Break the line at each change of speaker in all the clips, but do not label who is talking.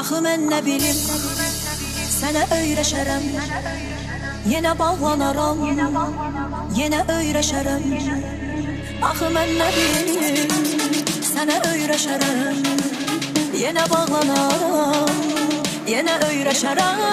Axı mən nə bilim, sənə öyrəşərəm. Yenə bağlanaram, yenə öyrəşərəm. Axı mən nə bilim, sənə öyrəşərəm. Yenə bağlanaram, yenə öyrəşərəm.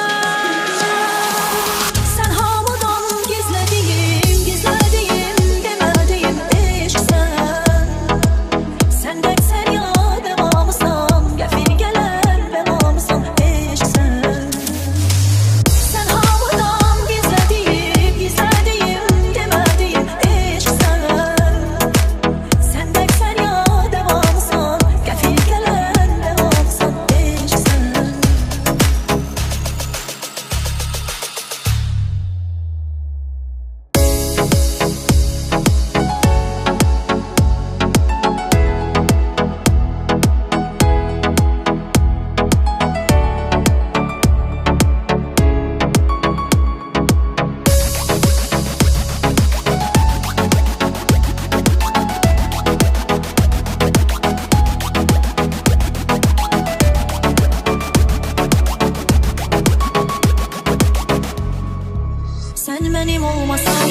Sen benim olmasan,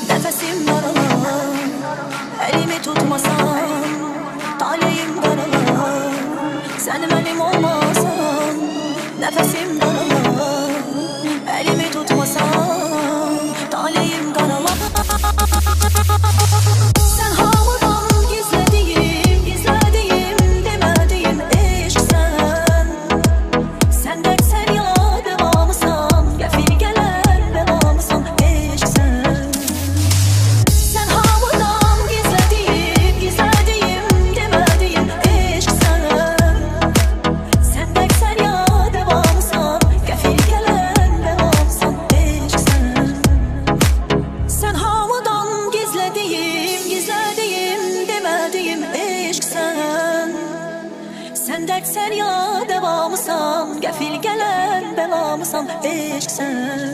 nefesim daralar. Elimi tutmasan, taleyim daralar. Sen benim olmasan, nefesim daralar. Elimi tutmasan, taleyim daralar. Sen havadan gizlediğim, demediğim eşk sen. Sen dersen ya devamısan, gafil gelen sen dertsen ya devamısan, gafil gelen belamısan, eşksen.